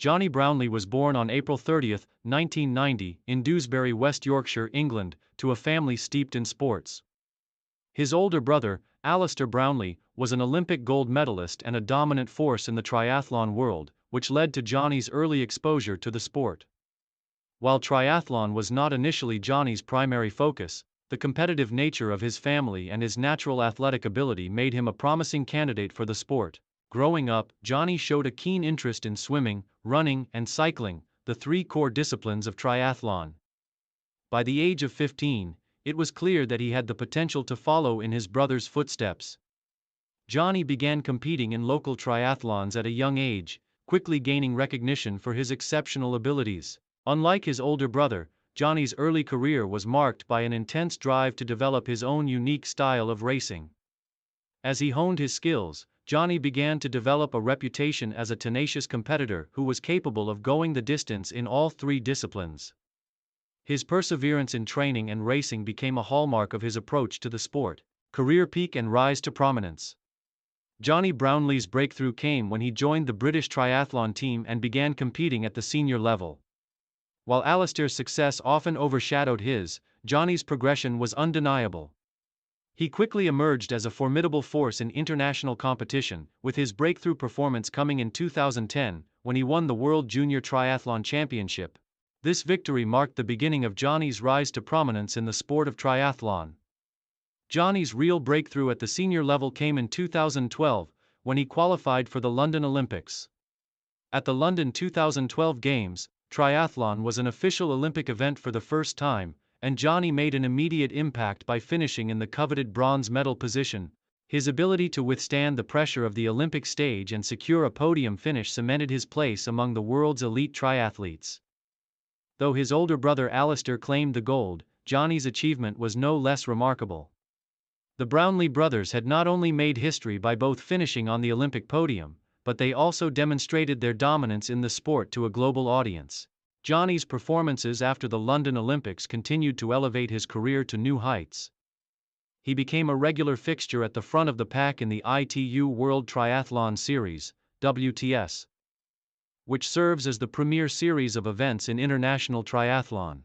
Jonny Brownlee was born on April 30, 1990, in Dewsbury, West Yorkshire, England, to a family steeped in sports. His older brother, Alistair Brownlee, was an Olympic gold medalist and a dominant force in the triathlon world, which led to Jonny's early exposure to the sport. While triathlon was not initially Jonny's primary focus, the competitive nature of his family and his natural athletic ability made him a promising candidate for the sport. Growing up, Jonny showed a keen interest in swimming, running, and cycling, the three core disciplines of triathlon. By the age of 15, it was clear that he had the potential to follow in his brother's footsteps. Jonny began competing in local triathlons at a young age, quickly gaining recognition for his exceptional abilities. Unlike his older brother, Jonny's early career was marked by an intense drive to develop his own unique style of racing. As he honed his skills, Jonny began to develop a reputation as a tenacious competitor who was capable of going the distance in all three disciplines. His perseverance in training and racing became a hallmark of his approach to the sport. Career peak and rise to prominence. Jonny Brownlee's breakthrough came when he joined the British triathlon team and began competing at the senior level. While Alistair's success often overshadowed his, Jonny's progression was undeniable. He quickly emerged as a formidable force in international competition, with his breakthrough performance coming in 2010, when he won the World Junior Triathlon Championship. This victory marked the beginning of Jonny's rise to prominence in the sport of triathlon. Jonny's real breakthrough at the senior level came in 2012, when he qualified for the London Olympics. At the London 2012 Games, triathlon was an official Olympic event for the first time, and Jonny made an immediate impact by finishing in the coveted bronze medal position. His ability to withstand the pressure of the Olympic stage and secure a podium finish cemented his place among the world's elite triathletes. Though his older brother Alistair claimed the gold, Jonny's achievement was no less remarkable. The Brownlee brothers had not only made history by both finishing on the Olympic podium, but they also demonstrated their dominance in the sport to a global audience. Jonny's performances after the London Olympics continued to elevate his career to new heights. He became a regular fixture at the front of the pack in the ITU World Triathlon Series, WTS, which serves as the premier series of events in international triathlon.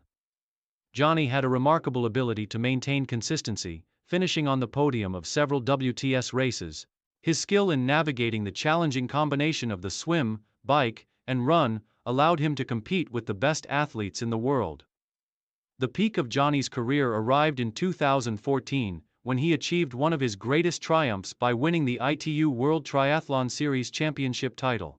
Jonny had a remarkable ability to maintain consistency, finishing on the podium of several WTS races. His skill in navigating the challenging combination of the swim, bike, and run allowed him to compete with the best athletes in the world. The peak of Jonny's career arrived in 2014, when he achieved one of his greatest triumphs by winning the ITU World Triathlon Series Championship title.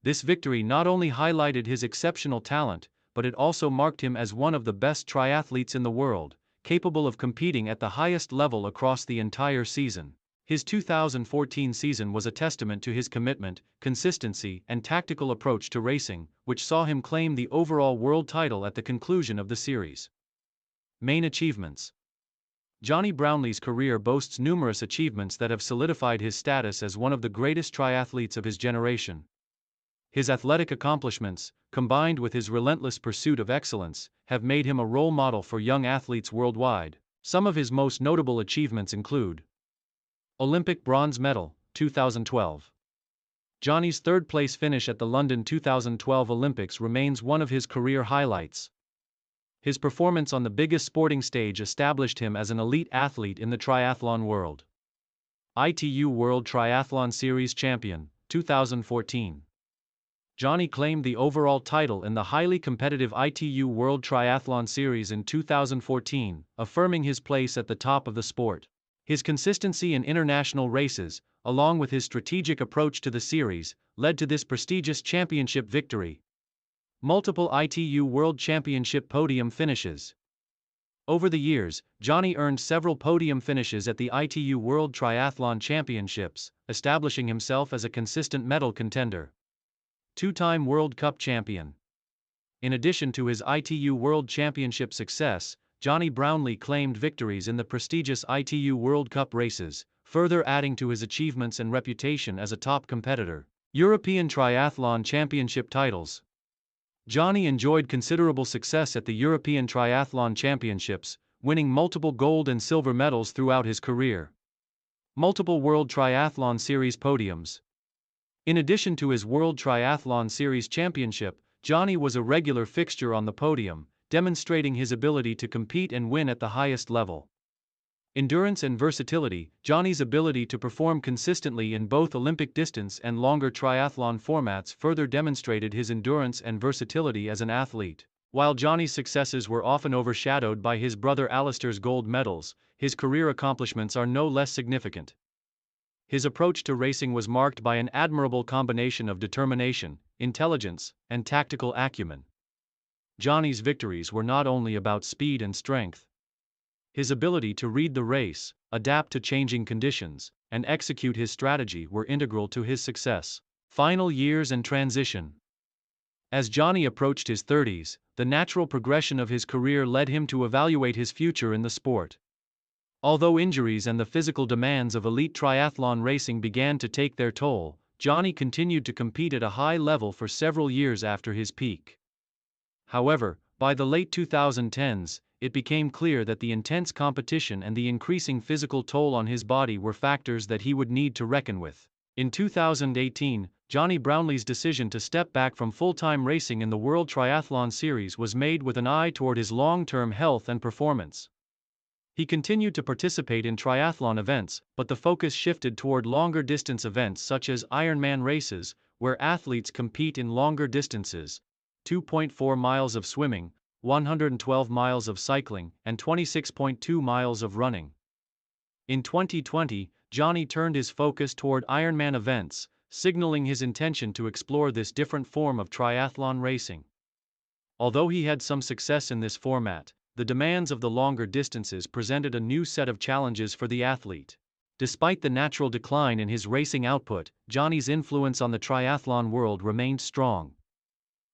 This victory not only highlighted his exceptional talent, but it also marked him as one of the best triathletes in the world, capable of competing at the highest level across the entire season. His 2014 season was a testament to his commitment, consistency, and tactical approach to racing, which saw him claim the overall world title at the conclusion of the series. Main achievements. Jonny Brownlee's career boasts numerous achievements that have solidified his status as one of the greatest triathletes of his generation. His athletic accomplishments, combined with his relentless pursuit of excellence, have made him a role model for young athletes worldwide. Some of his most notable achievements include: Olympic bronze medal, 2012. Jonny's third-place finish at the London 2012 Olympics remains one of his career highlights. His performance on the biggest sporting stage established him as an elite athlete in the triathlon world. ITU World Triathlon Series Champion, 2014. Jonny claimed the overall title in the highly competitive ITU World Triathlon Series in 2014, affirming his place at the top of the sport. His consistency in international races, along with his strategic approach to the series, led to this prestigious championship victory. Multiple ITU World Championship podium finishes. Over the years, Jonny earned several podium finishes at the ITU World Triathlon Championships, establishing himself as a consistent medal contender. Two-time World Cup champion. In addition to his ITU World Championship success, Jonny Brownlee claimed victories in the prestigious ITU World Cup races, further adding to his achievements and reputation as a top competitor. European Triathlon Championship titles. Jonny enjoyed considerable success at the European Triathlon Championships, winning multiple gold and silver medals throughout his career. Multiple World Triathlon Series podiums. In addition to his World Triathlon Series championship, Jonny was a regular fixture on the podium, demonstrating his ability to compete and win at the highest level. Endurance and versatility. Jonny's ability to perform consistently in both Olympic distance and longer triathlon formats further demonstrated his endurance and versatility as an athlete. While Jonny's successes were often overshadowed by his brother Alistair's gold medals, his career accomplishments are no less significant. His approach to racing was marked by an admirable combination of determination, intelligence, and tactical acumen. Jonny's victories were not only about speed and strength. His ability to read the race, adapt to changing conditions, and execute his strategy were integral to his success. Final years and transition. As Jonny approached his 30s, the natural progression of his career led him to evaluate his future in the sport. Although injuries and the physical demands of elite triathlon racing began to take their toll, Jonny continued to compete at a high level for several years after his peak. However, by the late 2010s, it became clear that the intense competition and the increasing physical toll on his body were factors that he would need to reckon with. In 2018, Jonny Brownlee's decision to step back from full-time racing in the World Triathlon Series was made with an eye toward his long-term health and performance. He continued to participate in triathlon events, but the focus shifted toward longer-distance events such as Ironman races, where athletes compete in longer distances, 2.4 miles of swimming, 112 miles of cycling, and 26.2 miles of running. In 2020, Jonny turned his focus toward Ironman events, signaling his intention to explore this different form of triathlon racing. Although he had some success in this format, the demands of the longer distances presented a new set of challenges for the athlete. Despite the natural decline in his racing output, Jonny's influence on the triathlon world remained strong.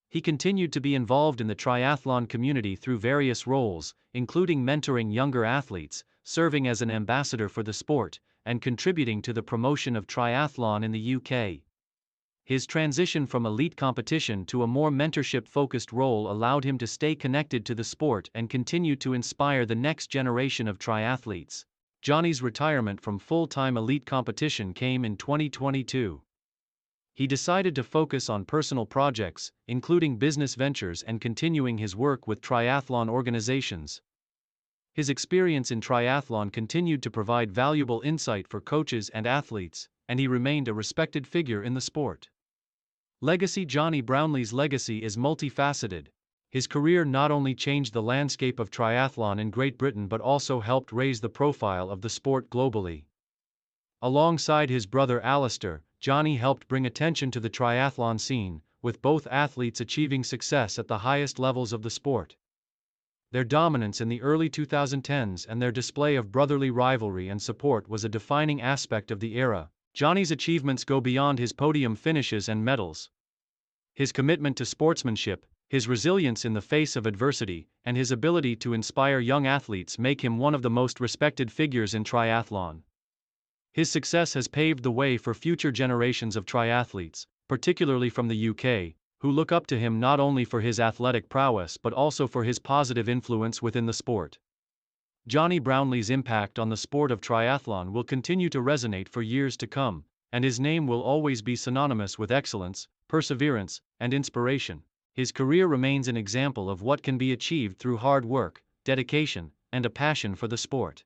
He continued to be involved in the triathlon community through various roles, including mentoring younger athletes, serving as an ambassador for the sport, and contributing to the promotion of triathlon in the UK. His transition from elite competition to a more mentorship-focused role allowed him to stay connected to the sport and continue to inspire the next generation of triathletes. Jonny's retirement from full-time elite competition came in 2022. He decided to focus on personal projects, including business ventures and continuing his work with triathlon organizations. His experience in triathlon continued to provide valuable insight for coaches and athletes, and he remained a respected figure in the sport. Legacy. Jonny Brownlee's legacy is multifaceted. His career not only changed the landscape of triathlon in Great Britain but also helped raise the profile of the sport globally. Alongside his brother Alistair, Jonny helped bring attention to the triathlon scene, with both athletes achieving success at the highest levels of the sport. Their dominance in the early 2010s and their display of brotherly rivalry and support was a defining aspect of the era. Jonny's achievements go beyond his podium finishes and medals. His commitment to sportsmanship, his resilience in the face of adversity, and his ability to inspire young athletes make him one of the most respected figures in triathlon. His success has paved the way for future generations of triathletes, particularly from the UK, who look up to him not only for his athletic prowess but also for his positive influence within the sport. Jonny Brownlee's impact on the sport of triathlon will continue to resonate for years to come, and his name will always be synonymous with excellence, perseverance, and inspiration. His career remains an example of what can be achieved through hard work, dedication, and a passion for the sport.